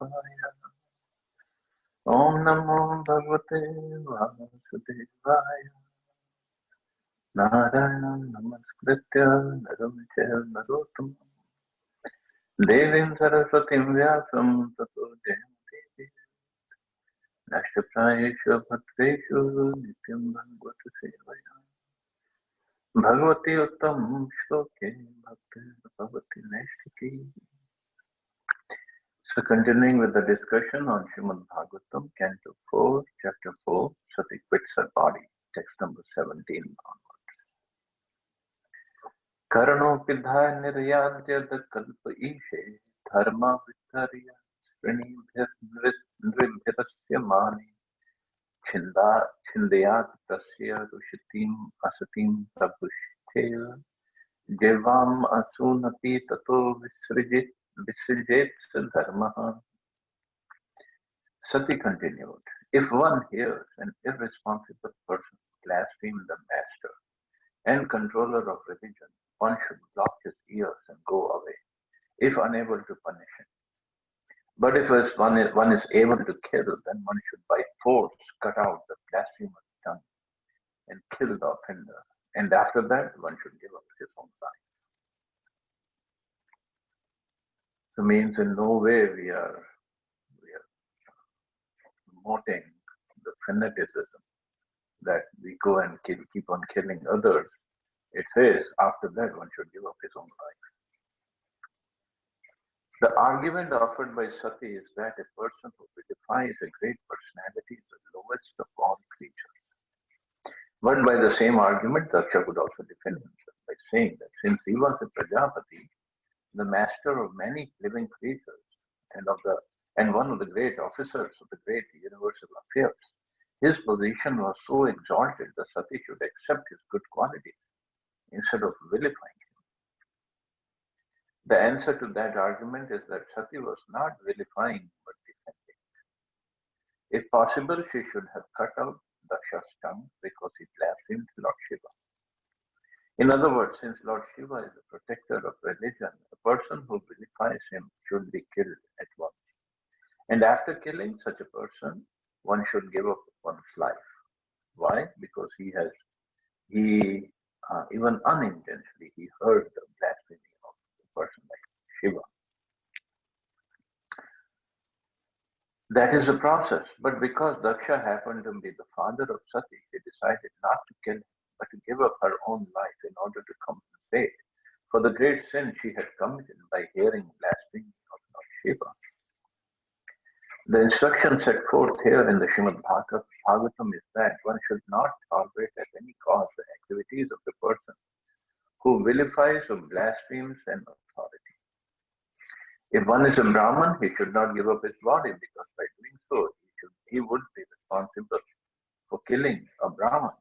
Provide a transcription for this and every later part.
Om Namo Bhagavate Vasudevaya. Narayanam Namaskritya Naram Chaiva Narottam Devim Saraswatim Vyasam Tato Jayante Nashtaprayeshu Bhatreshu Nityam Bhagavata Sevaya Bhagavati Uttam Shloke Bhakti Bhagavati Neshtiki. So continuing with the discussion on Srimad Bhagavatam, Canto 4, Chapter 4, Sati quits her body, text number 17 onwards. Karano pidha niryadya kalpa ishe dharma vittarya srini nribhyasya mani chindayat tasya rushitim asatim prabhushtheya jevam asunapi tato visrijet dharmaha. Sati continued, if one hears an irresponsible person blaspheme the master and controller of religion, one should block his ears and go away, if unable to punish him. But if one is able to kill, then one should by force cut out the blasphemer's tongue and kill the offender. And after that, one should give up his own life. So means in no way we are promoting the fanaticism that we go and keep on killing others. It says after that one should give up his own life. The argument offered by Sati is that a person who defies a great personality is the lowest of all creatures. But by the same argument, Daksha could also defend himself by saying that since he was a Prajapati, the master of many living creatures and one of the great officers of the great universal affairs, his position was so exalted that Sati should accept his good qualities instead of vilifying him. The answer to that argument is that Sati was not vilifying but defending. If possible, she should have cut out Daksha's tongue because he blasphemed Lord Shiva. In other words, since Lord Shiva is the protector of religion, a person who vilifies him should be killed at once. And after killing such a person, one should give up one's life. Why? Because even unintentionally, he heard the blasphemy of a person like Shiva. That is the process. But because Daksha happened to be the father of Sati, she decided not to kill him, but to give up her own life in order to compensate for the great sin she had committed by hearing blasphemy of Lord Shiva. The instruction set forth here in the Srimad Bhagavatam is that one should not tolerate at any cost the activities of the person who vilifies or blasphemes an authority. If one is a Brahman, he should not give up his body because by doing so, he would be responsible for killing a Brahman.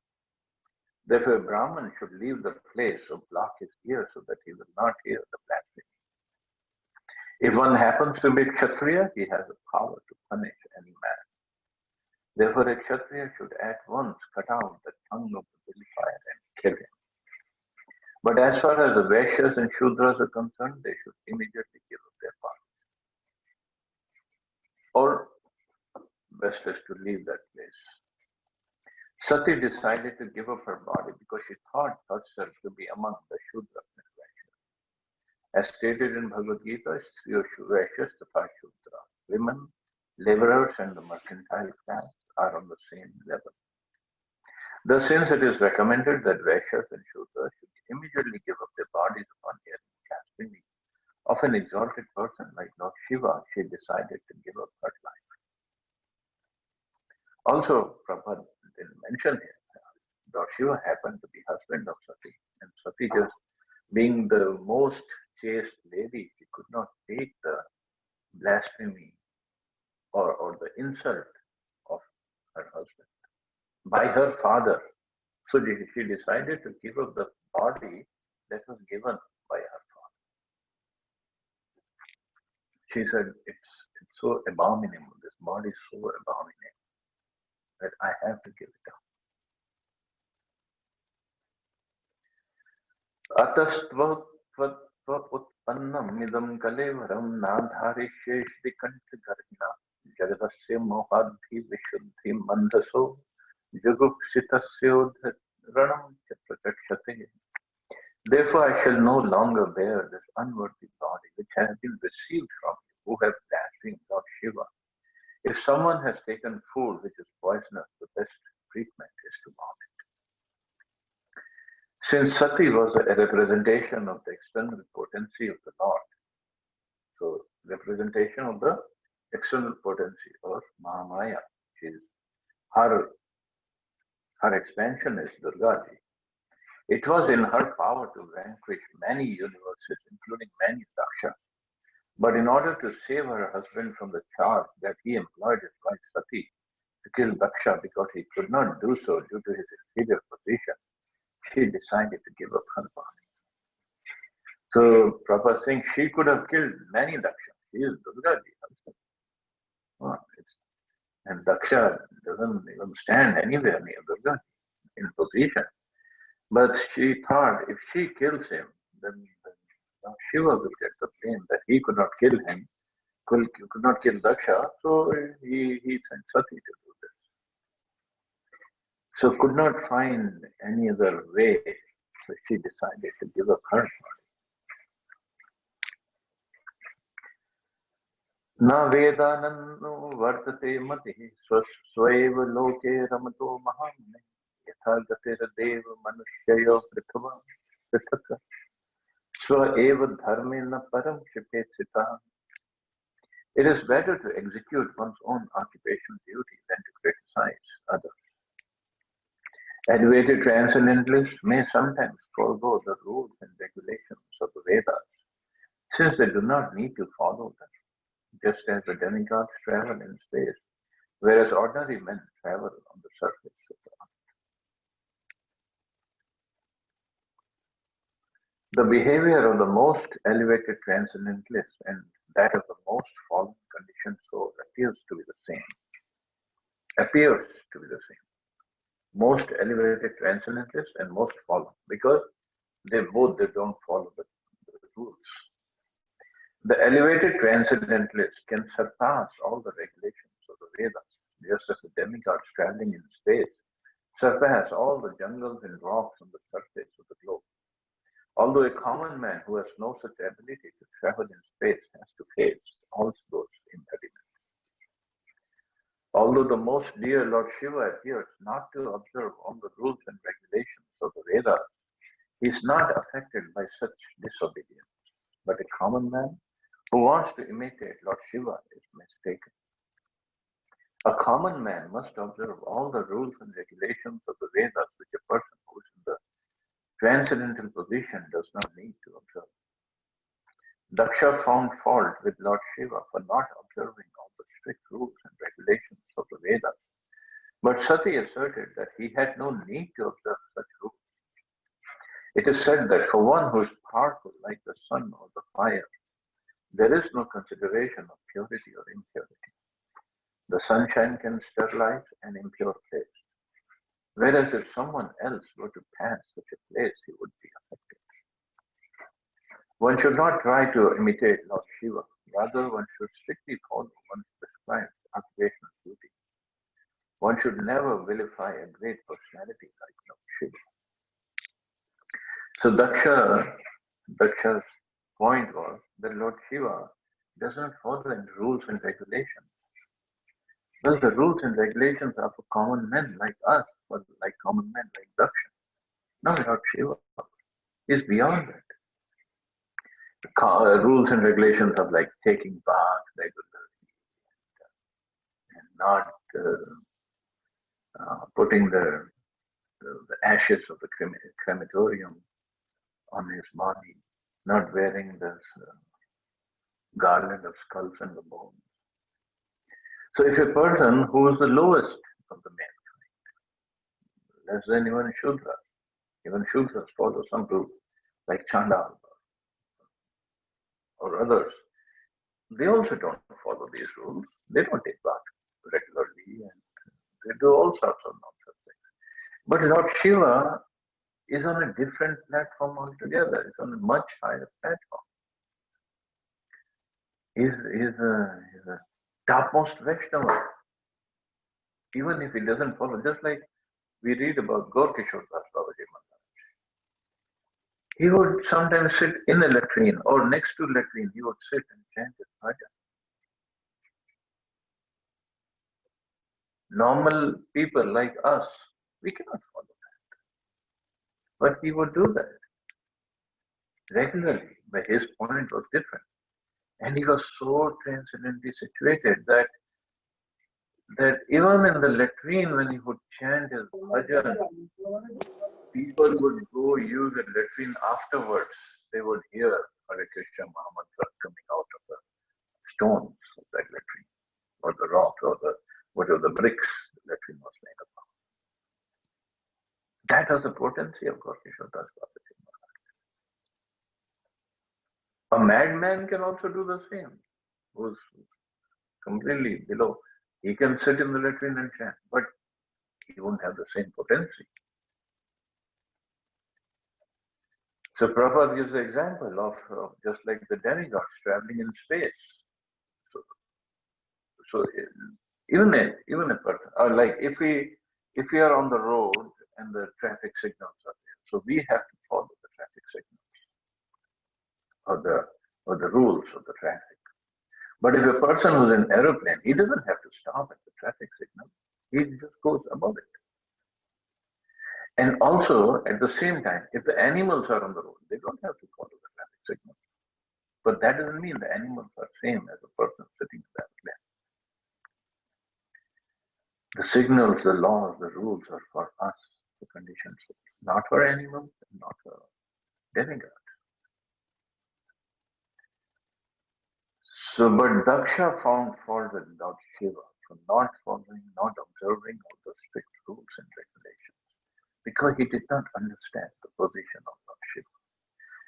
Therefore, a Brahman should leave the place or block his ears so that he will not hear the blasphemy. If one happens to be Kshatriya, he has the power to punish any man. Therefore, a Kshatriya should at once cut out the tongue of the vilifier and kill him. But as far as the Vaishyas and Shudras are concerned, they should immediately give up their bodies. Or best is to leave that place. Sati decided to give up her body because she thought herself to be among the Shudras and Vaishyas. As stated in Bhagavad Gita, Vaishyas Tatha Shudra. Women, laborers, and the mercantile class are on the same level. Thus, since it is recommended that Vaishyas and Shudras should immediately give up their bodies upon hearing blasphemy of an exalted person like Lord Shiva, she decided to give up her life. Also, Prabhupada didn't mention here, Lord Shiva happened to be husband of Sati, and Sati, just being the most chaste lady, she could not take the blasphemy or the insult of her husband by her father. So she decided to give up the body that was given by her father. She said, it's so abominable, this body is so abominable that I have to give it up. Atastva utpannam idam kalevaram nadharishe shrikanth Jagadasya mohadhi vishuddhi mandaso jugupsitasyoddharanam chakshate. Therefore I shall no longer bear this unworthy body which has been received from you, who have blasphemed Lord Shiva. If someone has taken food which is poisonous, the best treatment is to vomit. Since Sati was a representation of the external potency of the Lord, so representation of the external potency or Mahamaya, which is her, her expansion is Durgaji. It was in her power to vanquish many universes, including many Dakshas. But in order to save her husband from the charge that he employed his wife Sati to kill Daksha because he could not do so due to his inferior position, she decided to give up her body. So Prabhupada is saying she could have killed many Dakshas. She is Durgaji husband. And Daksha doesn't even stand anywhere near Durgaji in position. But she thought if she kills him, then Shiva will get the blame that he could not kill him, could not kill Daksha, so he sent Sati to do this. So could not find any other way, so she decided to give up her body. Na vedananno vartate mati swaiva loke ramato mahamne yatha gatera deva manushyayo prithaka swa eva dharmena param shipesita. It is better to execute one's own occupational duty than to criticize others. Elevated transcendentalists may sometimes forego the rules and regulations of the Vedas, since they do not need to follow them, just as the demigods travel in space, whereas ordinary men travel on the surface of the earth. The behavior of the most elevated transcendentalists and that of the most fallen conditioned soul appears to be the same. Most elevated transcendentalists and most fallen, because they don't follow the rules. The elevated transcendentalists can surpass all the regulations of the Vedas, just as the demigods traveling in space surpass all the jungles and rocks on the surface of the globe. Although a common man who has no such ability to travel in space has to face all those impediments. Although the most dear Lord Shiva appears not to observe all the rules and regulations of the Vedas, he is not affected by such disobedience. But a common man who wants to imitate Lord Shiva is mistaken. A common man must observe all the rules and regulations of the Vedas which a person who is in the transcendental position does not need to observe. Daksha found fault with Lord Shiva for not observing all the strict rules and regulations of the Vedas, but Sati asserted that he had no need to observe such rules. It is said that for one who is powerful like the sun or the fire, there is no consideration of purity or impurity. The sunshine can sterilize an impure place, whereas if someone else were to pass such a place, he would be affected. One should not try to imitate Lord Shiva. Rather, one should strictly follow one's prescribed occupational duty. One should never vilify a great personality like Lord Shiva. So Daksha's point was that Lord Shiva does not follow any rules and regulations. Thus the rules and regulations are for common men like us, but like common men like Daksha. Not Lord Shiva. He is beyond that. The rules and regulations of like taking bath regularly and not putting the ashes of the crematorium on his body, not wearing this garland of skulls and the bones. So if a person who is the lowest of the mankind, less than even Shudras follow some rules, like Chandal or others, they also don't follow these rules. They don't take bath regularly and they do all sorts of nonsense things. But Lord Shiva is on a different platform altogether. It's on a much higher platform. He's a topmost Vaishnava, even if he doesn't follow, just like we read about Gaur Kishore Das Babaji Maharaj. He would sometimes sit in a latrine or next to latrine, he would sit and chant his bhajan. Normal people like us, we cannot follow that. But he would do that regularly, but his point was different. And he was so transcendently situated that even in the latrine when he would chant his bhajan, people would go use the latrine afterwards. They would hear Hare Krishna Mahamantra coming out of the stones of that latrine, or the rock, or the whatever the bricks the latrine was made of. That was the potency of Gaurkishore Das Babaji Maharaj. A madman can also do the same, who's completely below. He can sit in the latrine and chant, but he won't have the same potency. So Prabhupada gives the example of just like the demigods traveling in space. So even a person, or like if we are on the road and the traffic signals are there, so we have to follow the traffic signals or the rules of the traffic. But if a person who's in an aeroplane, he doesn't have to stop at the traffic signal. He just goes above it. And also, at the same time, if the animals are on the road, they don't have to follow the traffic signal. But that doesn't mean the animals are same as a person sitting in the airplane. The signals, the laws, the rules are for us, the conditions, not for animals, not for demigods. So, but Daksha found fault with Lord Shiva for not following, not observing all the strict rules and regulations, because he did not understand the position of Lord Shiva.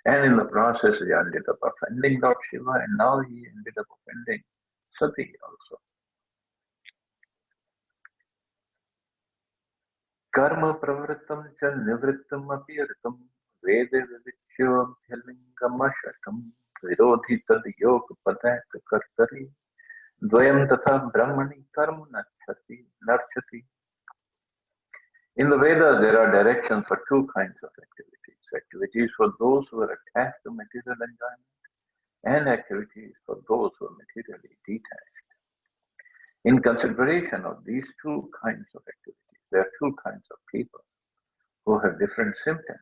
And in the process, he ended up offending Lord Shiva, and now he ended up offending Sati also. Karma pravrittam cha nivrittam apiritam vede vivichyo bhyalingamashatam virodhi tad yog padak kartari dvayam tatha brahmani karma narchati. In the Vedas, there are directions for two kinds of activities. Activities for those who are attached to material enjoyment and activities for those who are materially detached. In consideration of these two kinds of activities, there are two kinds of people who have different symptoms.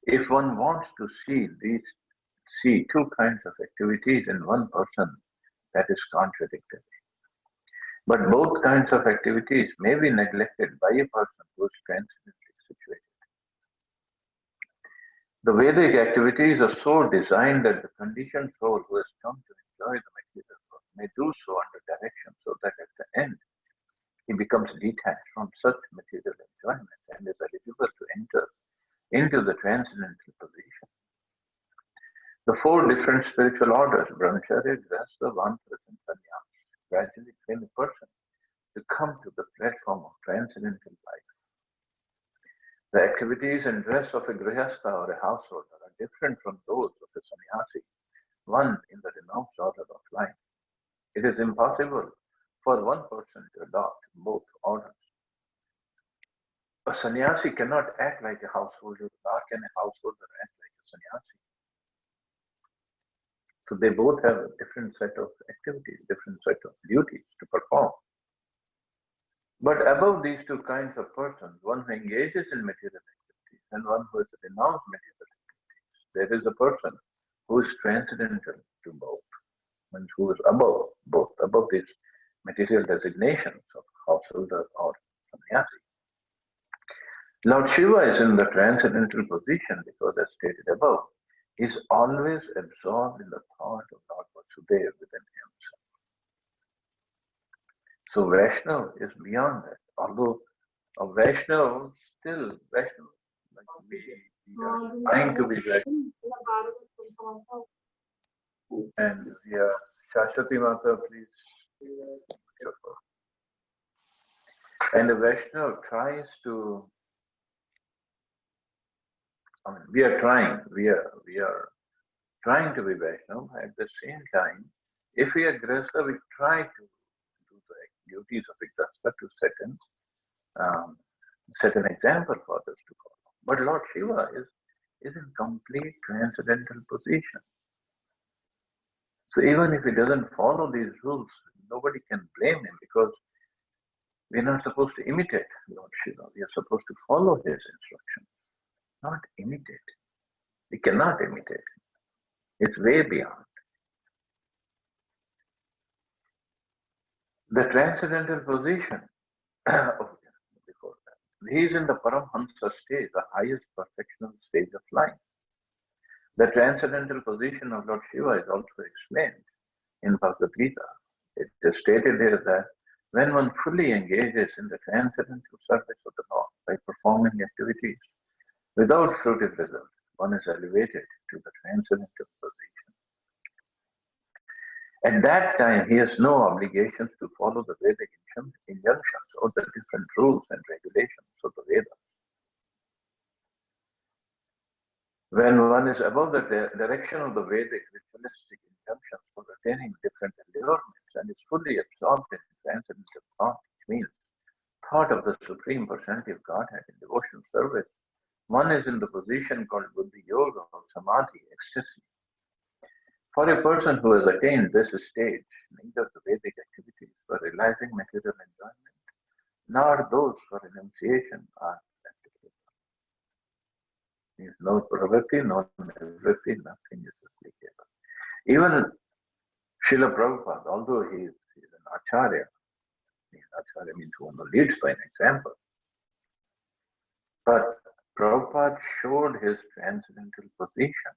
If one wants to see two kinds of activities in one person, that is contradictory. But both kinds of activities may be neglected by a person who is transcendently situated. The Vedic activities are so designed that the conditioned soul who has come to enjoy the material world may do so under direction, so that at the end he becomes detached from such material enjoyment and is eligible to enter into the transcendental position. The four different spiritual orders, Brahmacharya, Grihastha, Vanprastha, and Sannyas, gradually train a person to come to the platform of transcendental life. The activities and dress of a grihastha or a householder are different from those of a sannyasi, one in the renounced order of life. It is impossible for one person to adopt both orders. A sannyasi cannot act like a householder, nor can a householder act like a sannyasi. So they both have a different set of activities, different set of duties to perform. But above these two kinds of persons, one who engages in material activities and one who has renounced material activities, there is a person who is transcendental to both, and who is above both, above these material designations of householder or sannyasi. Lord Shiva is in the transcendental position because, as stated above, he is always absorbed in the thought of Lord Vasudeva within himself. So Vaishnava is beyond that. Although a Vaishnava, still Vaishnava, like we are trying to be Vaishnava. And we are, Shashwati Mata, please. And the Vaishnava tries to, we are trying to be Vaishnava. At the same time, If we are Grihastha, we try to do the duties of a Grihastha to um, set an example for others to follow. But Lord Shiva is in complete transcendental position. So even if he doesn't follow these rules, nobody can blame him because we're not supposed to imitate Lord Shiva. We are supposed to follow his instructions, not imitate. We cannot imitate. It's way beyond. The transcendental position of before that. He is in the Paramhamsa stage, the highest perfectional stage of life. The transcendental position of Lord Shiva is also explained in Bhagavad Gita. It is stated here that when one fully engages in the transcendental service of the Lord by performing activities without fruitive result, one is elevated to the transcendental position. At that time, he has no obligations to follow the Vedic injunctions or the different rules and regulations of the Vedas. When one is above the direction of the Vedic ritualistic injunctions for attaining different allurements and is fully absorbed in transcendental thought, which means thought of the Supreme Personality of Godhead in devotional service, one is in the position called Buddhi Yoga or Samadhi, ecstasy. For a person who has attained this stage, neither the Vedic activities for realizing material enjoyment nor those for renunciation are applicable. Means no pravritti, no nivritti, nothing is applicable. Even Srila Prabhupada, although he is an acharya means one who leads by an example, but Prabhupada showed his transcendental position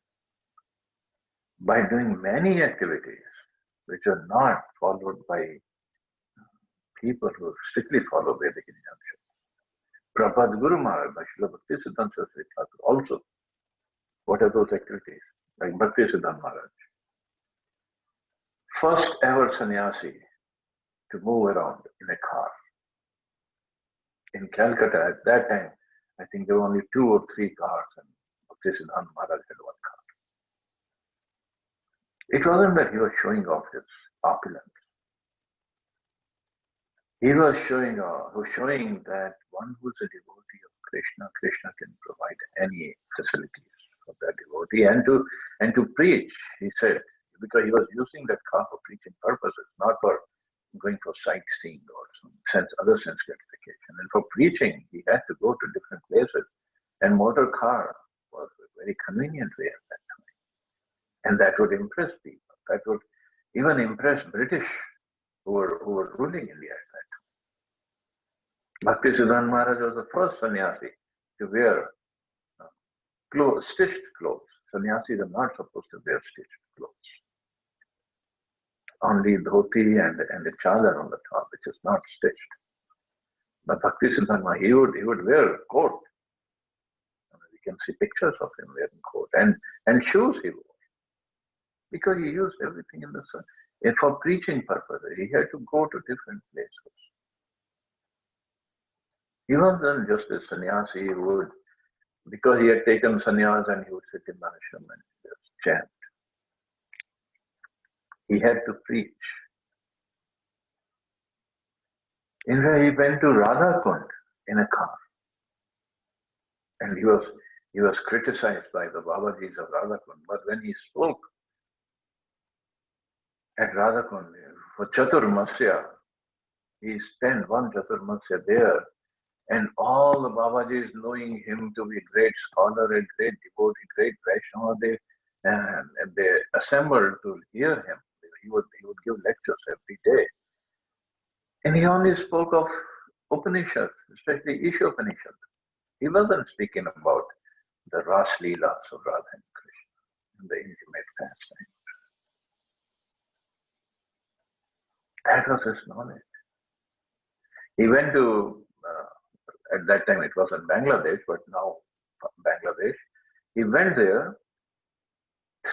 by doing many activities which are not followed by people who strictly follow Vedic injunctions. Prabhupada's Guru Maharaj, Srila Bhaktisiddhanta Saraswati Thakur, also, what are those activities? Like Bhaktisiddhanta Maharaj, first ever sannyasi to move around in a car. In Calcutta at that time, I think there were only 2 or 3 cars and Bhaktisiddhanta Maharaj had one car. It wasn't that he was showing off his opulence. He was showing that one who's a devotee of Krishna can provide any facilities for that devotee and to preach, he said, because he was using that car for preaching purposes, not for going for sightseeing or some other sense gratification. And for preaching, he had to go to different places, and motor car was a very convenient way at that time. And that would impress people. That would even impress British who were ruling India at that time. Bhaktisiddhanta Maharaj was the first sannyasi to wear stitched clothes. Sannyasis are not supposed to wear stitched clothes. Only dhoti and a chadar on the top, which is not stitched. But Bhaktisiddhanta Maharaj, he would wear a coat. We can see pictures of him wearing coat and shoes he wore. Because he used everything in the sun. And for preaching purposes, he had to go to different places. He wasn't just a sannyasi who would, because he had taken sannyas and he would sit in the ashram and just chant. He had to preach. In fact, he went to Radha Kund in a car. And he was criticized by the Babajis of Radha Kund. But when he spoke at Radha Kund for Chaturmasya, he spent one Chaturmasya there, and all the Babajis, knowing him to be a great scholar, a great devotee, great Vaishnava, they assembled to hear him. He would give lectures every day. And he only spoke of Upanishads, especially Isha Upanishad. He wasn't speaking about the Ras Leelas of Radha and Krishna and the intimate pastime. That was his knowledge. He went to, at that time it was in Bangladesh, but now Bangladesh. He went there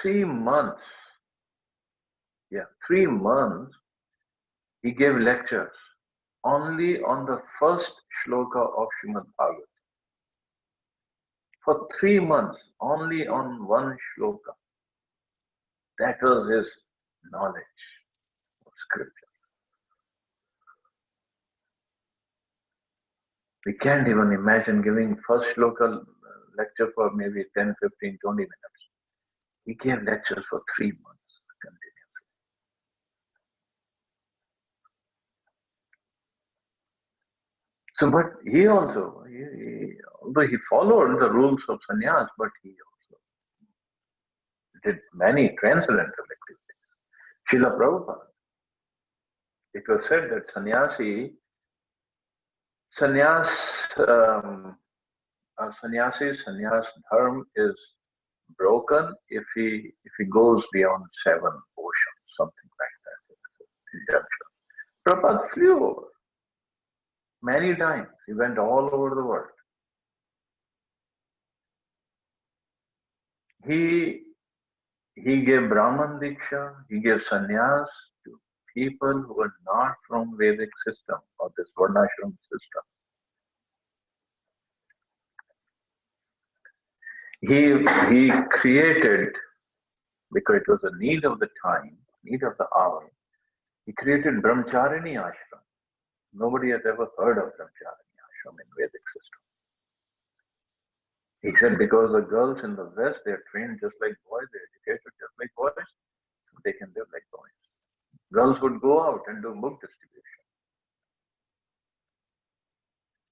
3 months. 3 months he gave lectures only on the first shloka of Srimad Bhagavatam. For 3 months, only on one shloka. That was his knowledge. scripture. We can't even imagine giving first local lecture for maybe 10, 15, 20 minutes. He gave lectures for 3 months continuously. So, but he also, although he followed the rules of sannyas, but he also did many transcendental activities. Srila Prabhupada, it was said that sannyas, a sannyasi's sannyas dharma is broken if he goes beyond 7 oceans, something like that. Prabhupada flew over many times. He went all over the world. He gave Brahman Diksha, he gave sannyas to people who were not from Vedic system or this Varnashram system. He created, because it was a need of the time, need of the hour, he created Brahmacharini ashram. Nobody has ever heard of Brahmacharini ashram in Vedic system. He said because the girls in the West, they're trained just like boys, they're educated just like boys, so they can live like boys. Girls would go out and do book distribution.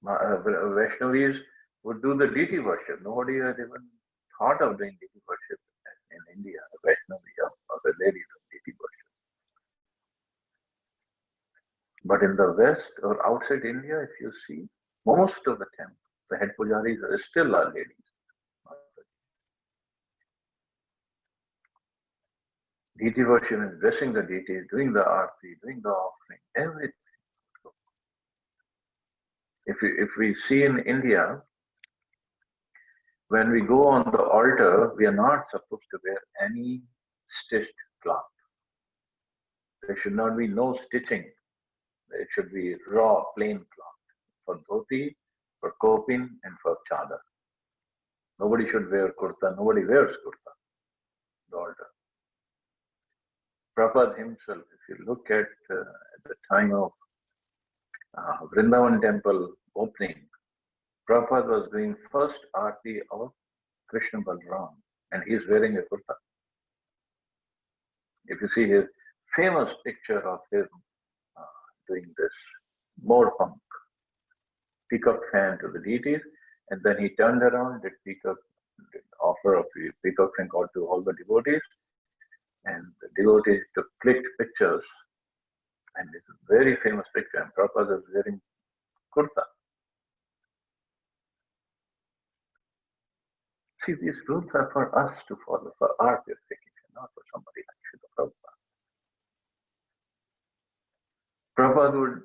Vaishnavis would do the deity worship. Nobody had even thought of doing deity worship in India. Vaishnavi or the lady doing deity worship. But in the West or outside India, if you see, most of the temples, the head pujaris are still our ladies. Deity worship is blessing the deities, doing the arti, doing the offering, everything. If we see in India, when we go on the altar, we are not supposed to wear any stitched cloth. There should not be no stitching. It should be raw, plain cloth for dhoti, for kopin, and for chadar. Nobody should wear kurta. Nobody wears kurta. The altar. Prabhupada himself, if you look at the time of Vrindavan temple opening, Prabhupada was doing first arti of Krishna Balram, and he's wearing a kurta. If you see his famous picture of him doing this more punk, peacock fan to the deities, and then he turned around, did offer of peacock fan out to all the devotees, and the devotees took clicked pictures, and this is a very famous picture, and Prabhupada is wearing kurta. See, these rules are for us to follow, for our purification, not for somebody like Srila Prabhupada. Prabhupada would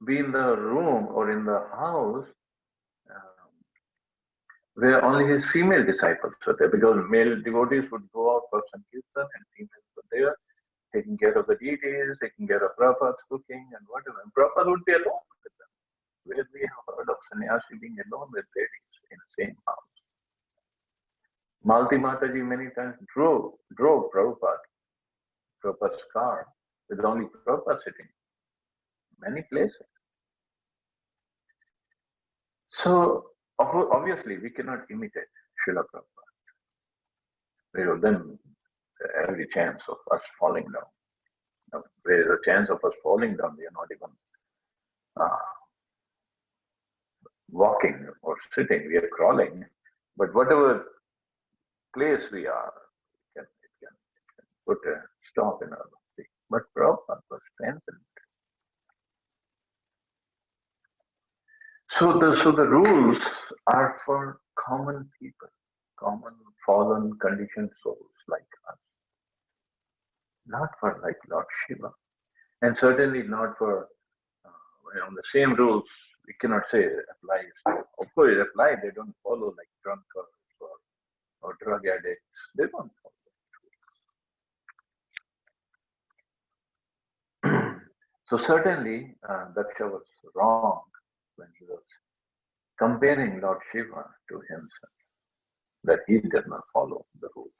be in the room or in the house where only his female disciples were there, because male devotees would go out for Sankirtan and females were there, taking care of the deities, taking care of Prabhupada's cooking and whatever. And Prabhupada would be alone with them. Where we have heard of sannyasi being alone with ladies in the same house. Malti Mataji many times drove Prabhupada's car with only Prabhupada sitting. Many places. So obviously we cannot imitate Srila Prabhupada. There is then every chance of us falling down. Now, there is a chance of us falling down. We are not even walking or sitting. We are crawling. But whatever place we are, it can put a stop in our body. But Prabhupada was transcendent. So the rules are for common people, common fallen conditioned souls like us. Not for like Lord Shiva. And certainly not for, the same rules, we cannot say it applies. Of course it applies, they don't follow like drunkards or drug addicts. They don't follow. So certainly Daksha was wrong when he was comparing Lord Shiva to himself, that he did not follow the rules.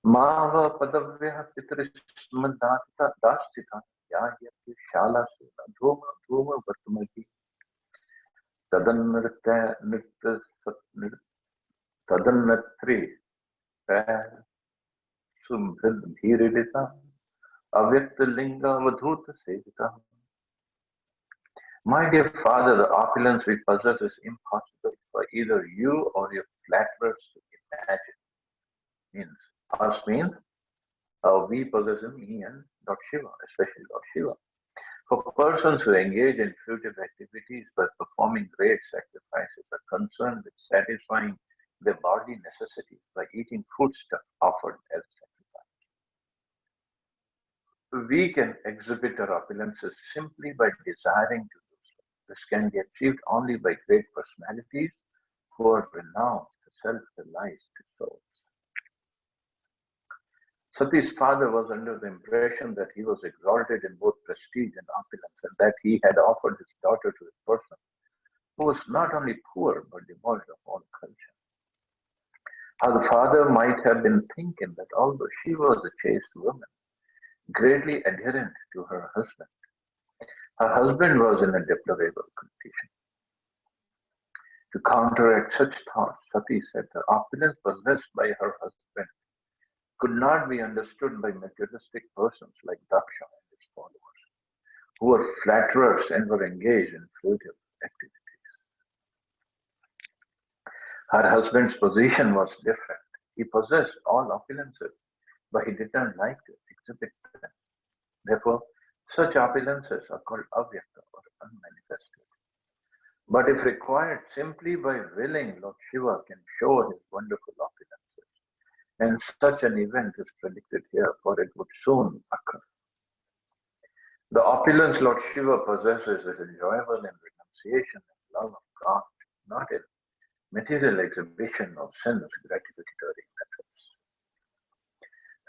Mava padavya pitrismadata dastita yahyati shalasena dhuma dhuma vatmati tadannrita nritta tadannatri sumdhid bhiridita avyakta linga vadhuta sevita. My dear father, the opulence we possess is impossible for either you or your flatterers to imagine. Means, us means we possess me and Lord Shiva, especially Lord Shiva. For persons who engage in fruitive activities by performing great sacrifices are concerned with satisfying their bodily necessities by eating foodstuff offered as sacrifice. We can exhibit our opulences simply by desiring to do so. This can be achieved only by great personalities who are renowned for self-realized souls. Sati's father was under the impression that he was exalted in both prestige and opulence, and that he had offered his daughter to a person who was not only poor but devoid of all culture. How the father might have been thinking that although she was a chaste woman, greatly adherent to her husband was in a deplorable condition. To counteract such thoughts, Sati said the opulence possessed by her husband could not be understood by materialistic persons like Daksha and his followers, who were flatterers and were engaged in fruitive activities. Her husband's position was different. He possessed all opulences, but he did not like to exhibit them. Therefore, such opulences are called avyakta or unmanifested. But if required simply by willing, Lord Shiva can show his wonderful opulences. And such an event is predicted here, for it would soon occur. The opulence Lord Shiva possesses is enjoyable in renunciation and love of God, not in material exhibition of sense gratificatory methods.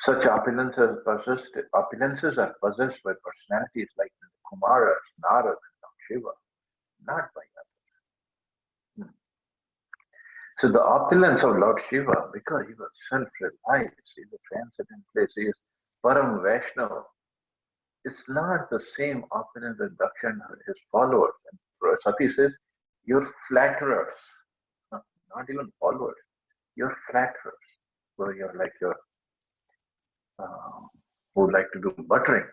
Such opulences are possessed by personalities like the Kumaras, Narad, and Lord Shiva, not by others. So the opulence of Lord Shiva, because he was self-realized, he is a transcendent place, he is Param Vaishnava. It's not the same opulence that Daksha and his followers. And Sati says, you're flatterers, not even followers, you're flatterers, where you're like who like to do buttering.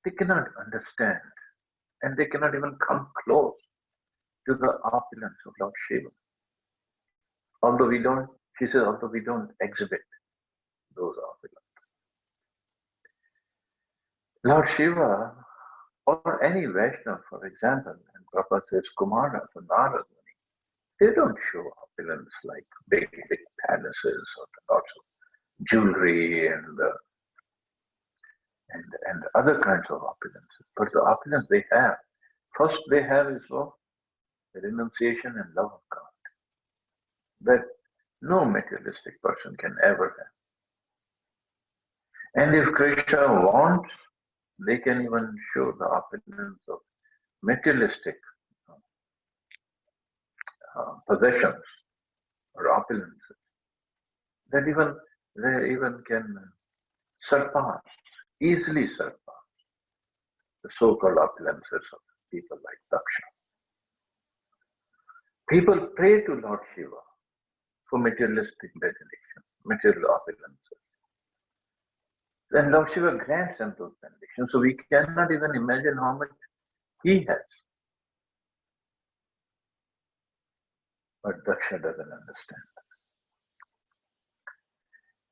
They cannot understand, and they cannot even come close to the opulence of Lord Shiva. Although we don't, she says, although we don't exhibit those opulence. Lord Shiva, or any Vaishnava, for example, and Prabhupada says Kumara or Narad, they don't show opulence like big palaces or lots of jewelry and other kinds of opulences. But the opulence they have, first they have is the renunciation and love of God that no materialistic person can ever have. And if Krishna wants, they can even show the opulence of materialistic possessions or opulences that they even can easily surpass the so-called opulences of people like Daksha. People pray to Lord Shiva for materialistic benediction, material opulences. Then Lord Shiva grants them those benedictions, so we cannot even imagine how much he has. But Daksha doesn't understand.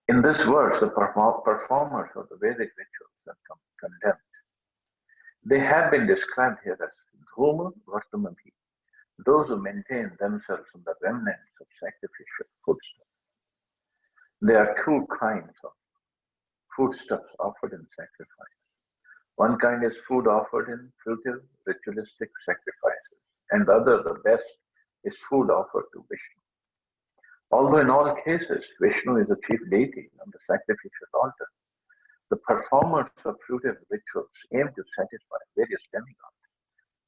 In this verse, the performers of the Vedic rituals are condemned. They have been described here as Dhuma Vartamati, those who maintain themselves on the remnants of sacrificial foodstuffs. There are two kinds of foodstuffs offered in sacrifice. One kind is food offered in fruitive ritualistic sacrifices, and the other, the best, is food offered to Vishnu. Although in all cases, Vishnu is the chief deity on the sacrificial altar, the performers of fruitive rituals aim to satisfy various demigods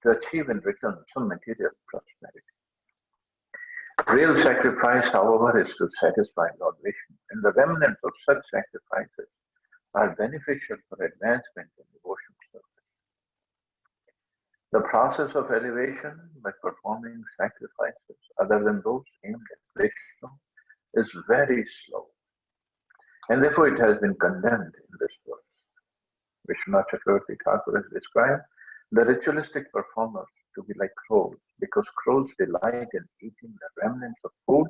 to achieve in return some material prosperity. Real sacrifice, however, is to satisfy Lord Vishnu, and the remnants of such sacrifices are beneficial for advancement in devotional service. The process of elevation by performing sacrifices other than those aimed at Vishnu is very slow, and therefore it has been condemned in this verse. Vishwanath Chakravarti Thakur has described the ritualistic performers to be like crows, because crows delight in eating the remnants of food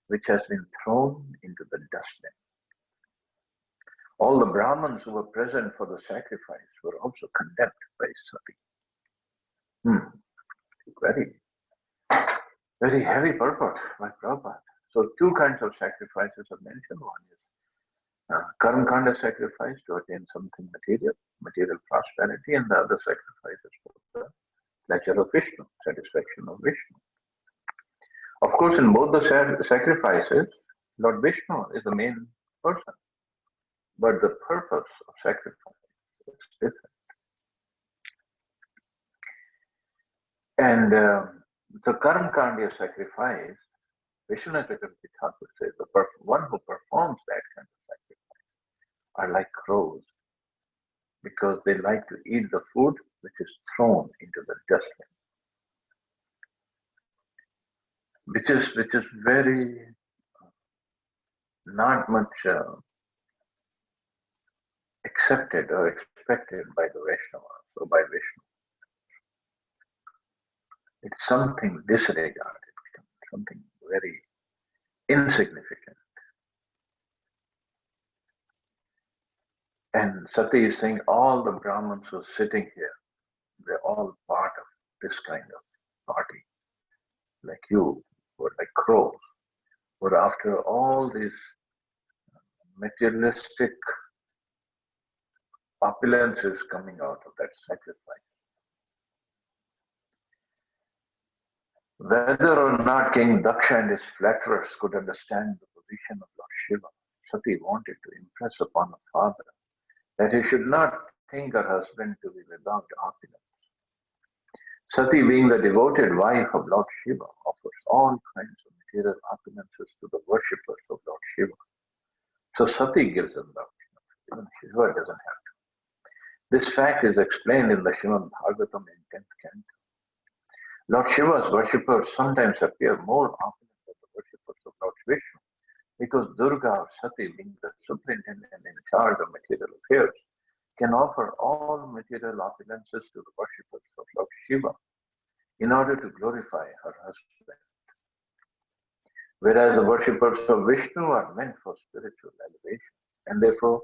which has been thrown into the dustbin. All the Brahmins who were present for the sacrifice were also condemned by Sati. Very, very heavy purport by Prabhupada. So two kinds of sacrifices are mentioned. One is Karmakanda sacrifice to attain something material prosperity, and the other sacrifice is for the pleasure of Vishnu, satisfaction of Vishnu. Of course, in both the sacrifices, Lord Vishnu is the main person, but the purpose of sacrifice is different. And the Karmakanda sacrifice, Vishwanath Chakravarti Thakur says, the one who performs that kind of sacrifice are like crows, because they like to eat the food which is thrown into the dustbin, which is very not much accepted or expected by the Vaishnavas or by Vishnu. It's something disregarded, something very insignificant. And Sati is saying all the Brahmins who are sitting here, they're all part of this kind of party. Like you, who are like crows, who are after all these materialistic opulences coming out of that sacrifice. Whether or not King Daksha and his flatterers could understand the position of Lord Shiva, Sati wanted to impress upon her father that he should not think her husband to be without opulence. Sati, being the devoted wife of Lord Shiva, offers all kinds of material opulences to the worshippers of Lord Shiva. So Sati gives them Dakshina. Even Shiva doesn't have to. This fact is explained in the Srimad Bhagavatam in 10th Canto. Lord Shiva's worshippers sometimes appear more opulent than the worshippers of Lord Vishnu, because Durga or Sati, being the superintendent in charge of material affairs, can offer all material opulences to the worshippers of Lord Shiva in order to glorify her husband. Whereas the worshippers of Vishnu are meant for spiritual elevation, and therefore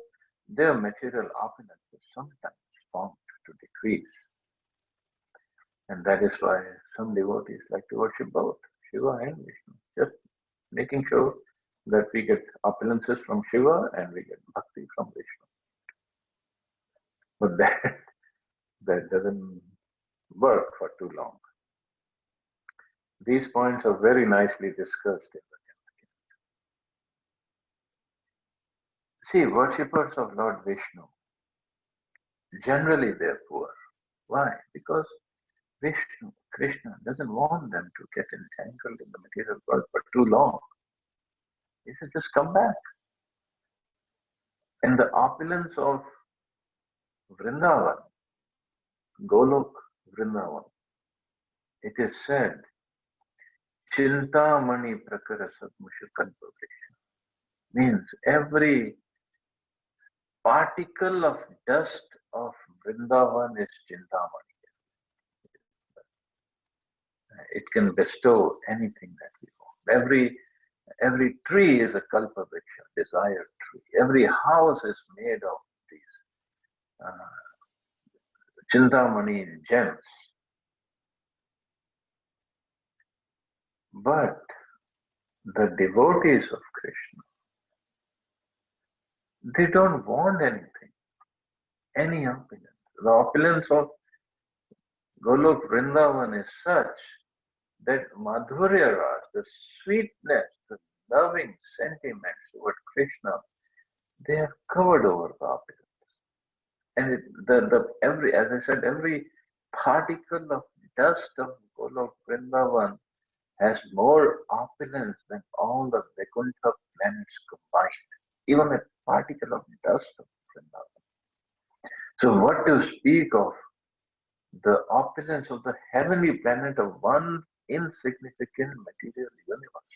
their material opulence is sometimes found to decrease. And that is why some devotees like to worship both Shiva and Vishnu, just making sure that we get opulences from Shiva and we get bhakti from Vishnu. But that doesn't work for too long. These points are very nicely discussed in the 10th Canto. See, worshippers of Lord Vishnu, generally they're poor. Why? Because Vishnu, Krishna, doesn't want them to get entangled in the material world for too long. He says, just come back. And the opulence of Vrindavan, Golok Vrindavan, it is said, Chintamani Prakara Sadmusha Kalpavrisha, means every particle of dust of Vrindavan is Chintamani. It can bestow anything that we want. Every tree is a kalpavriksha, desired tree. Every house is made of these chintamani gems. But the devotees of Krishna, they don't want anything, any opulence. The opulence of Golok Vrindavan is such that Madhurya Ras, the sweetness, the loving sentiments toward Krishna, they are covered over the opulence. And as I said, every particle of dust of Golok Vrindavan has more opulence than all the Vaikuntha planets combined, even a particle of dust of Vrindavan. So what to speak of the opulence of the heavenly planet of one insignificant material universe?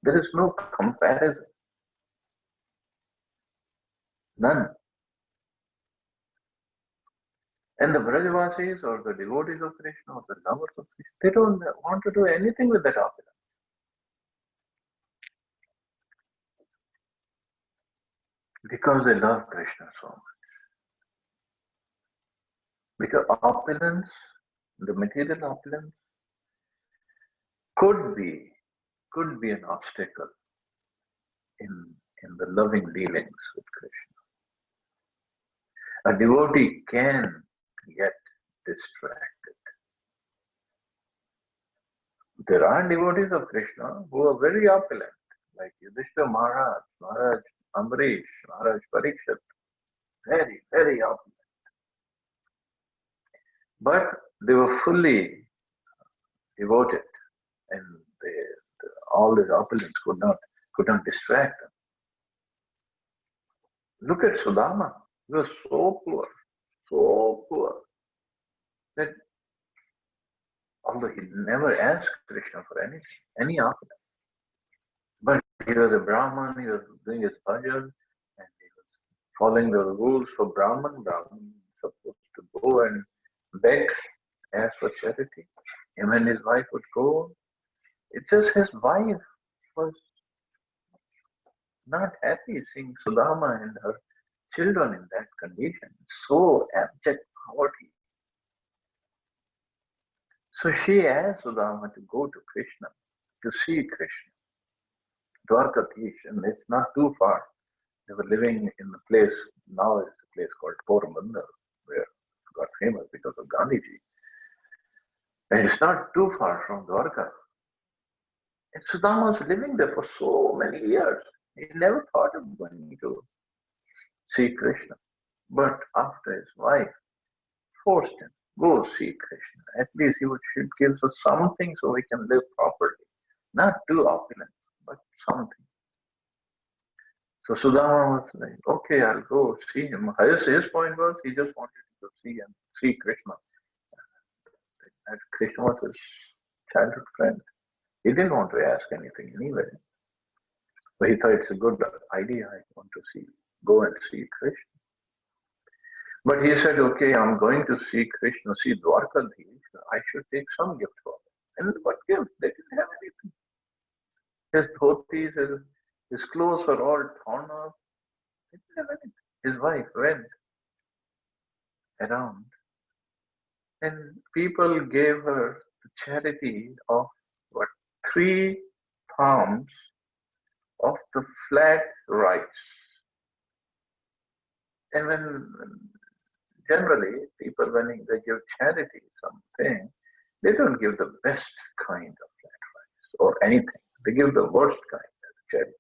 There is no comparison, none. And the Brajavasis or the devotees of Krishna or the lovers of Krishna, they don't want to do anything with that opulence because they love Krishna so much. Because opulence, the material opulence, could be could be an obstacle in the loving dealings with Krishna. A devotee can get distracted. There are devotees of Krishna who are very opulent, like Yudhishthira Maharaj, Maharaj Amrish, Maharaj Parikshit, very, very opulent. But they were fully devoted, and all this opulence could not distract them. Look at Sudama. He was so poor, that although he never asked Krishna for any opulence, but he was a Brahman, he was doing his bhajan, and he was following the rules for Brahman. Brahman was supposed to go and beg, ask for charity. Him and his wife would go. It's just his wife was not happy seeing Sudama and her children in that condition, so abject poverty. So she asked Sudama to go to Krishna, to see Krishna, Dwarkadish, and it's not too far. They were living in the place, now it's a place called Porabandar, where it got famous because of Gandhiji. And it's not too far from Dwarka. And Sudama was living there for so many years. He never thought of going to see Krishna. But after his wife forced him, go see Krishna. At least should give us something so we can live properly. Not too opulent, but something. So Sudama was like, okay, I'll go see him. His point was he just wanted to see Krishna. And Krishna was his childhood friend. He didn't want to ask anything anyway. But he thought it's a good idea. I want to go and see Krishna. But he said, okay, I'm going to see Krishna, see Dwarkadish. I should take some gift for him. And what gift? They didn't have anything. His dhotis, his clothes were all torn off. He didn't have anything. His wife went around and people gave her the charity of 3 palms of the flat rice. And when generally people, when they give charity something, they don't give the best kind of flat rice or anything. They give the worst kind of charity.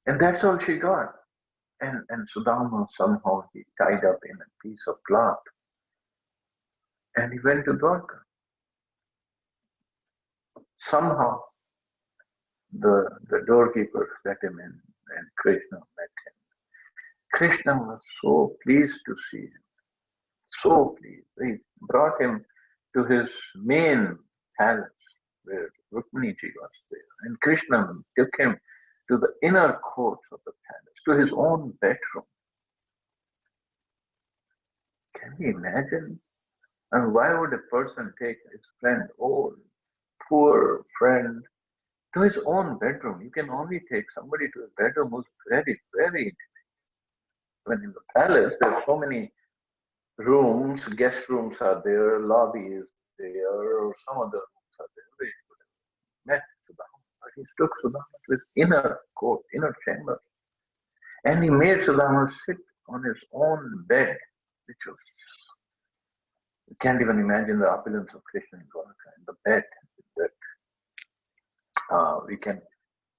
And that's all she got. And Sudama somehow he tied up in a piece of cloth and he went to Dwarka. Somehow the doorkeeper let him in and Krishna met him. Krishna was so pleased to see him. So pleased. He brought him to his main palace where Rukminiji was there. And Krishna took him to the inner courts of the palace, to his own bedroom. Can you imagine? And why would a person take his friend, old, poor friend, to his own bedroom? You can only take somebody to a bedroom who's very, very intimate. When in the palace, there are so many rooms, guest rooms are there, lobbies there, or some other rooms are there where he could have met Sudama. But he took Sudama to his inner court, inner chamber. And he made Sudama sit on his own bed, which was, you can't even imagine the opulence of Krishna in Dwarka, and the bed that we can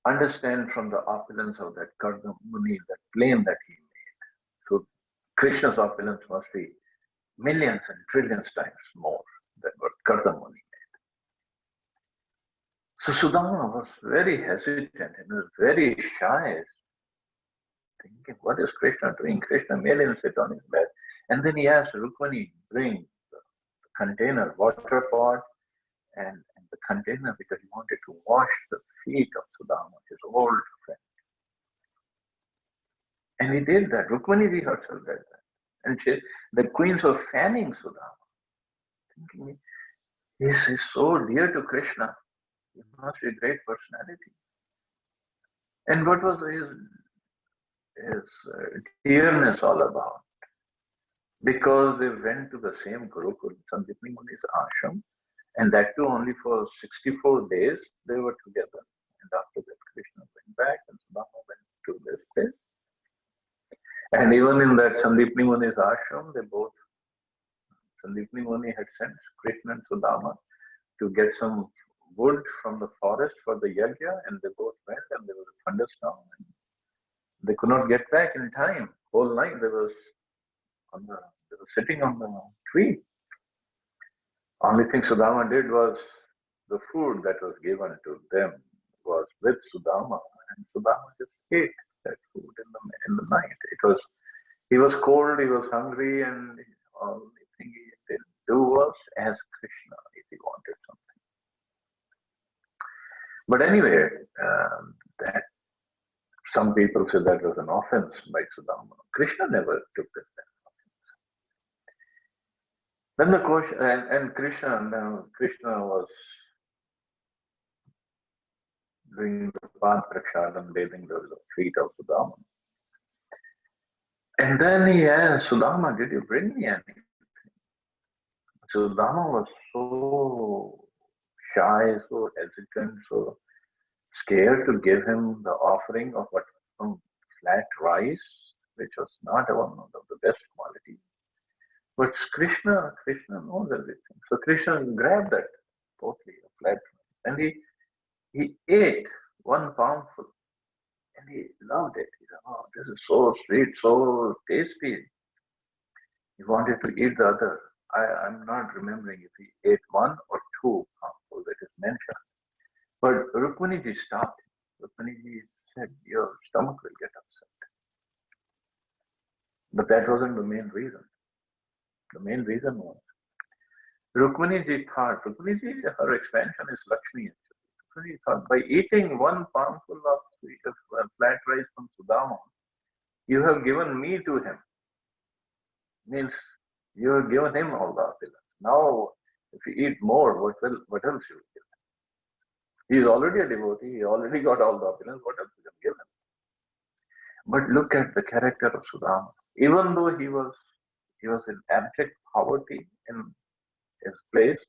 understand from the opulence of that Karna Muni, that plane that he made. So Krishna's opulence must be millions and trillions times more than what Karna Muni made. So Sudama was very hesitant and was very shy, thinking, what is Krishna doing? Krishna made him sit on his bed. And then he asked Rukmani, bring the container, water pot, and the container because he wanted to wash the feet of Sudama, his old friend. And he did that. Rukmani herself did that. And the queens were fanning Sudama, thinking, he's so dear to Krishna. He must be a great personality. And what was his dearness all about? Because they went to the same Gurukul, Sandipni Muni's ashram, and that too only for 64 days they were together. And after that, Krishna went back and Sudama went to this place. And even in that Sandipni Muni's ashram, Sandipni Muni had sent Krishna and Sudama to get some wood from the forest for the yajna, and they both went, and there was a thunderstorm. And they could not get back in time. Whole night they were sitting on the tree. Only thing Sudama did was the food that was given to them was with Sudama, and Sudama just ate that food in the night. He was cold, he was hungry, and the only thing he did do was ask Krishna if he wanted something. But anyway, that some people say that was an offense by Sudama. Krishna never took it as an offense. Then the question, and Krishna was doing the Pad Prakshadam, bathing the feet of Sudama. And then he asked, Sudama, did you bring me anything? Sudama was so shy, so hesitant, so scared to give him the offering of some flat rice, which was not one of the best quality. But Krishna knows everything. So Krishna grabbed that totally a flat rice, and he ate one palmful, and he loved it. He said, oh, this is so sweet, so tasty. He wanted to eat the other. I'm not remembering if he ate one or two palmfuls that is mentioned. But Rukmaniji stopped him. Rukmaniji said, your stomach will get upset. But that wasn't the main reason. The main reason was Rukmaniji thought, her expansion is Lakshmi. Rukmaniji thought, by eating one palmful of flat rice from Sudama, you have given me to him. Means you have given him all the opulence. Now, if you eat more, what else you will give him? He is already a devotee. He already got all the opulence. What else you can give him? But look at the character of Sudama. Even though he was in abject poverty in his place,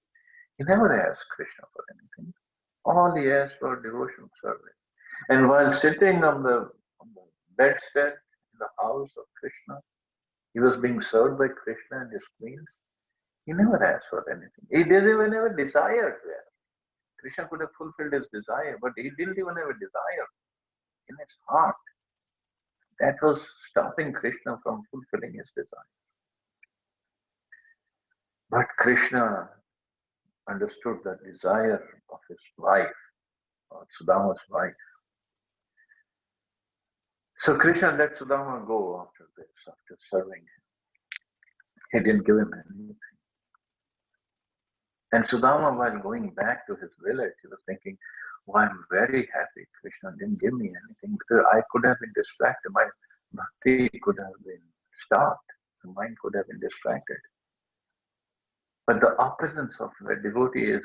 he never asked Krishna for anything. All he asked for devotional service. And while sitting on the bedstead in the house of Krishna, he was being served by Krishna and his queens. He never asked for anything. He didn't even have a desire to ask. Krishna could have fulfilled his desire, but he didn't even have a desire in his heart. That was stopping Krishna from fulfilling his desire. But Krishna understood the desire of his wife, Sudama's wife. So Krishna let Sudama go after this, after serving him. He didn't give him anything. And Sudama, while going back to his village, he was thinking, oh, I'm very happy Krishna didn't give me anything, because I could have been distracted. My bhakti could have been stopped. The mind could have been distracted. But the opulence of a devotee is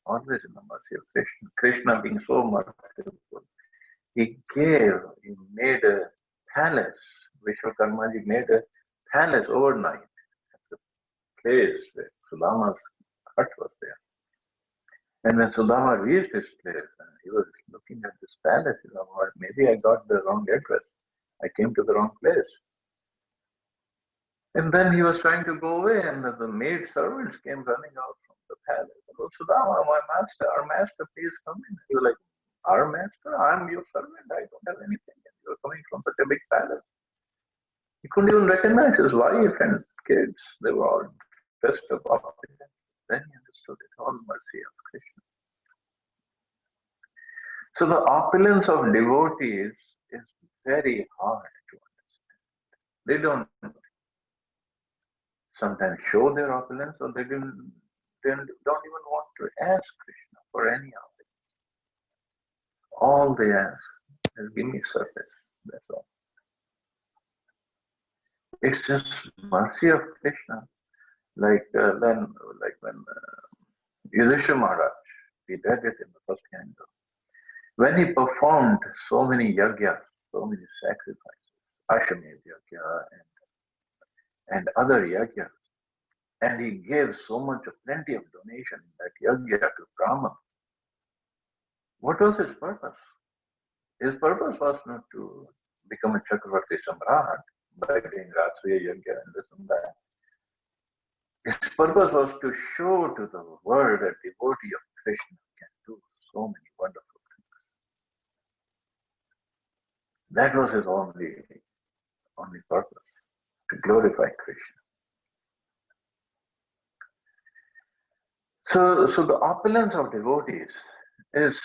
always in the mercy of Krishna. Krishna being so merciful, he made a palace. Vishwakarmaji made a palace overnight at the place where Sudama's hut was there. And when Sudama reached this place, he was looking at this palace. He thought, well, maybe I got the wrong address. I came to the wrong place. And then he was trying to go away, and the maid servants came running out from the palace. Oh, Sudama, my master, our master, please come in. He was like, our master? I'm your servant. I don't have anything. You're coming from such a big palace. He couldn't even recognize his wife and kids. They were all dressed up. Then he understood it, all mercy of Krishna. So the opulence of devotees is very hard to understand. They don't sometimes show their opulence, or they don't even want to ask Krishna for any of it. All they ask is give me surface. That's all. It's just mercy of Krishna. Like when Yudhishthira Maharaj, he did it in the first canto. When he performed so many yagyas, so many sacrifices, Ashwamedh yagya and other yagyas, and he gave so much, plenty of donation in that yagya to Brahman. What was his purpose? His purpose was not to become a Chakravarti Samrat by doing Rastriya Yagya and this and that. His purpose was to show to the world that devotee of Krishna can do so many wonderful things. That was his only purpose, to glorify Krishna. So the opulence of devotees is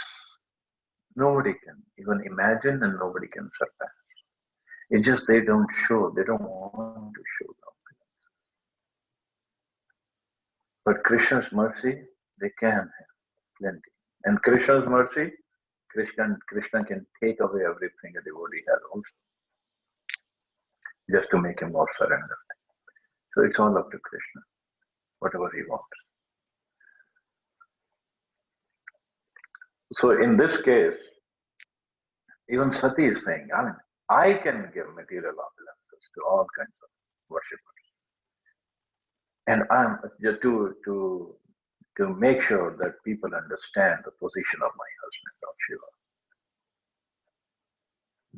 nobody can even imagine and nobody can surpass. It's just they don't want to show the opulence. But Krishna's mercy, they can have plenty. And Krishna's mercy, Krishna can take away everything a devotee has also, just to make him more surrendered. So it's all up to Krishna, whatever he wants. So in this case, even Sati is saying, I can give material opulences to all kinds of worshippers. And I'm just to make sure that people understand the position of my husband, Lord Shiva.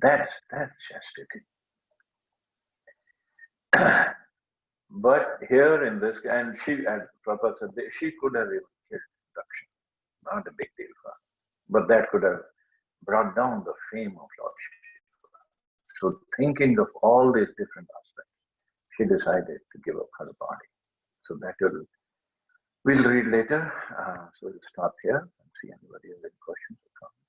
That's chastity. But here in this, and as Prabhupada said, she could have even killed Dakshin. Not a big deal for her. But that could have brought down the fame of Lord Shiva. So thinking of all these different aspects, she decided to give up her body. So that we'll read later. So we'll stop here and see anybody has any questions or comments.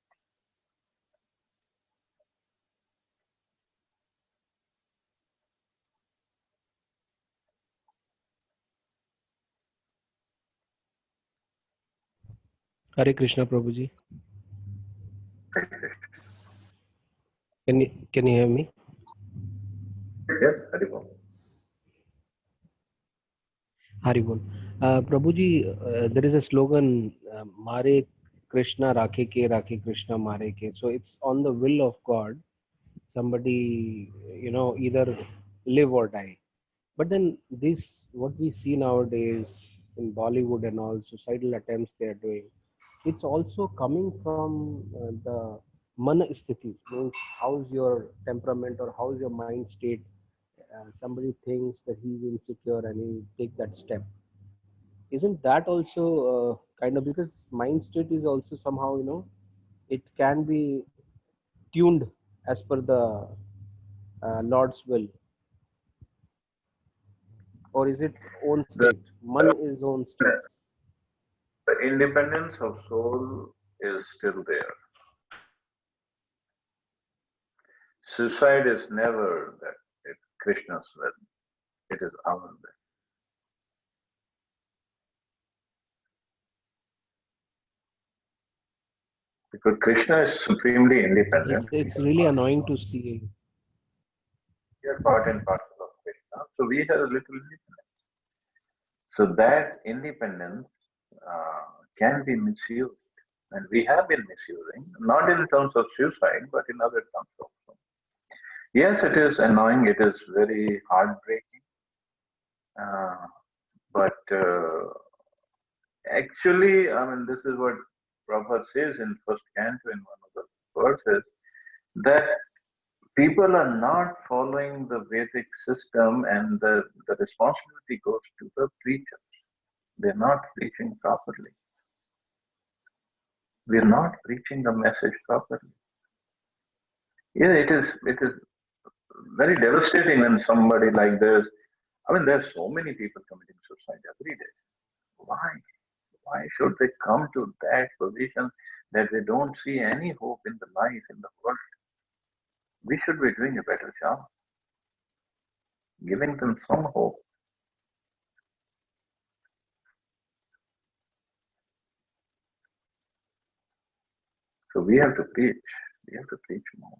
Hare Krishna, Prabhuji. Can you hear me? Yes, Haribol. Haribol. Prabhuji, there is a slogan, Mare Krishna Rakhe Ke Krishna Mare Ke. So it's on the will of God. Somebody, either live or die. But then what we see nowadays in Bollywood and all suicidal attempts they are doing, it's also coming from the mana sthiti, means how's your temperament or how's your mind state. Somebody thinks that he's insecure and he take that step. Isn't that also kind of, because mind state is also somehow, it can be tuned as per the Lord's will, or is it own The, state? Man is own state. the independence of soul is still there. Suicide is never that it's Krishna's will. It is our will. Because Krishna is supremely independent. It's really annoying to see. We are part and parcel of Krishna. So we have a little independence. So that independence can be misused. And we have been misusing, not in terms of suicide, but in other terms also. Yes, it is annoying. It is very heartbreaking. But actually, this is what Prabhupada says in first canto in one of the verses, that people are not following the Vedic system, and the responsibility goes to the preachers. They're not preaching properly. We're not preaching the message properly. Yeah, it is very devastating when somebody like this. There's so many people committing suicide every day. Why? Why should they come to that position? that they don't see any hope in the life in the world. We should be doing a better job, giving them some hope. So we have to preach. We have to preach more.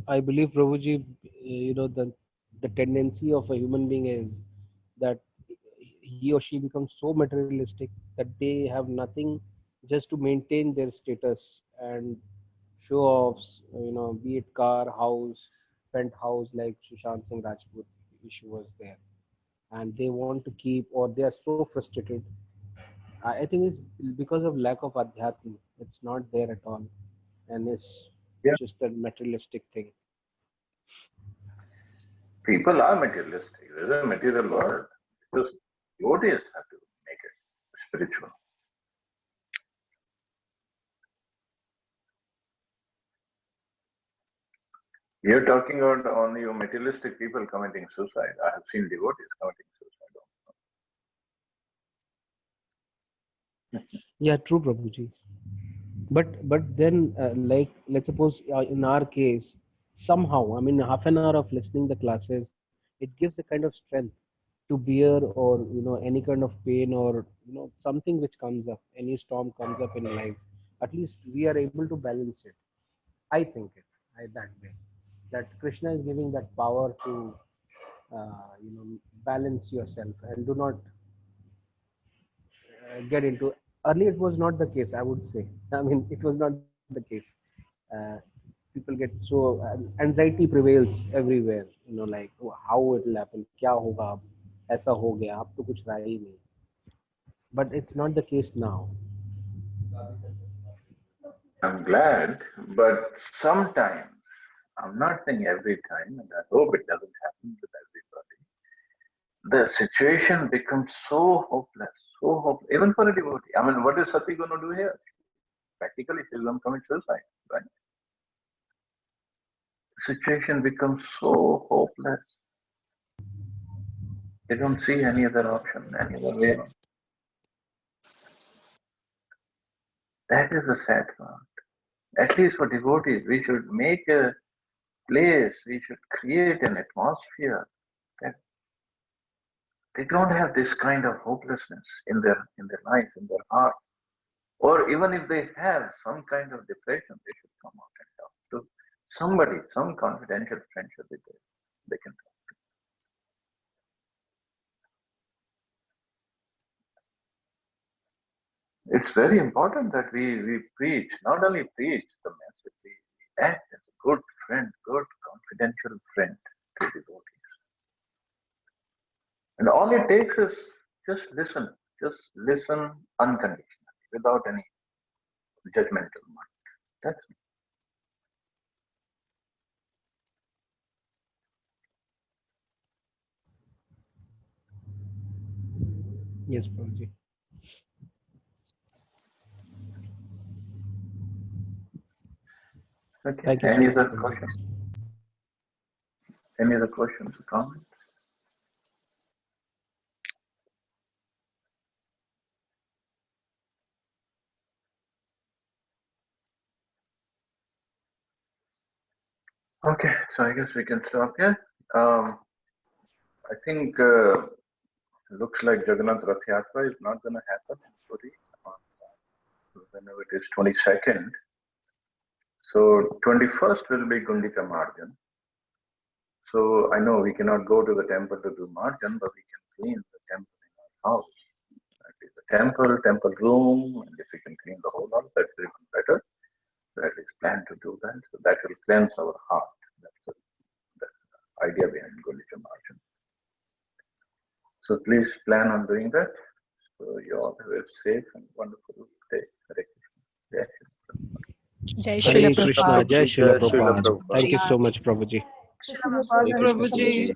I believe, Prabhuji, the tendency of a human being is that he or she becomes so materialistic that they have nothing just to maintain their status and show offs, be it car, house, penthouse, like Sushant Singh Rajput issue was there, and they want to keep, or they are so frustrated. I think it's because of lack of adhyatma. It's not there at all, and it's Yeah. just a materialistic thing. People are materialistic. There's a material world. Because devotees have to make it spiritual. You're talking about only materialistic people committing suicide. I have seen devotees committing suicide. Yeah, true, Prabhuji. But then, like, let's suppose in our case, somehow, I mean, half an hour of listening the classes, it gives a kind of strength to bear, or any kind of pain, or something which comes up, any storm comes up in life. At least we are able to balance it. I think it that way, that Krishna is giving that power to balance yourself and do not get into. Earlier it was not the case, I would say. I mean, it was not the case. uh, People get so anxiety prevails everywhere, like, "Oh, how it will happen, kya hoga ab, aisa ho gaya, ab to kuch raha hi nahi." But it's not the case now. I'm glad, but sometimes, I'm not saying every time, and I hope it doesn't happen with everybody, the situation becomes so hopeless, so hopeless, even for a devotee. I mean, what is Sati going to do here? Practically, she's going to commit suicide, right? The situation becomes so hopeless. They don't see any other option, any other way. That is the sad part. At least for devotees, we should make a place, we should create an atmosphere that they don't have this kind of hopelessness in their life, in their heart. Or even if they have some kind of depression, they should come out and talk to somebody, some confidential friend should be there. They can talk. It's very important that we preach, not only preach the message, we act as a good friend, good confidential friend to devotees. And all it takes is just listen unconditionally, without any judgmental mind. That's Yes, Prabhuji. okay. Thank you so Any much, other Prabhuji. questions? Any other questions or comments? Okay, so I guess we can stop here. I think looks like Jagannath Rath Yatra is not going to happen in Puri on whenever it is 22nd. So 21st will be Gundika Marjan. So I know we cannot go to the temple to do Marjan, but we can clean the temple in our house. That is the temple, temple room, and if we can clean the whole house, that's even better. So at least plan to do that. So that will cleanse our heart. That's the idea behind Gundika Marjan. So please plan on doing that. So you all have a safe and wonderful day. Hare Krishna. Jai Shri. Jai Hare Srila Krishna, Prabhupada. Jai Srila Jai Srila Prabhupada. Prabhupada. Thank you so much, Prabhuji. Srila Prabhupada. Thank you so much, Prabhuji. Prabhuji.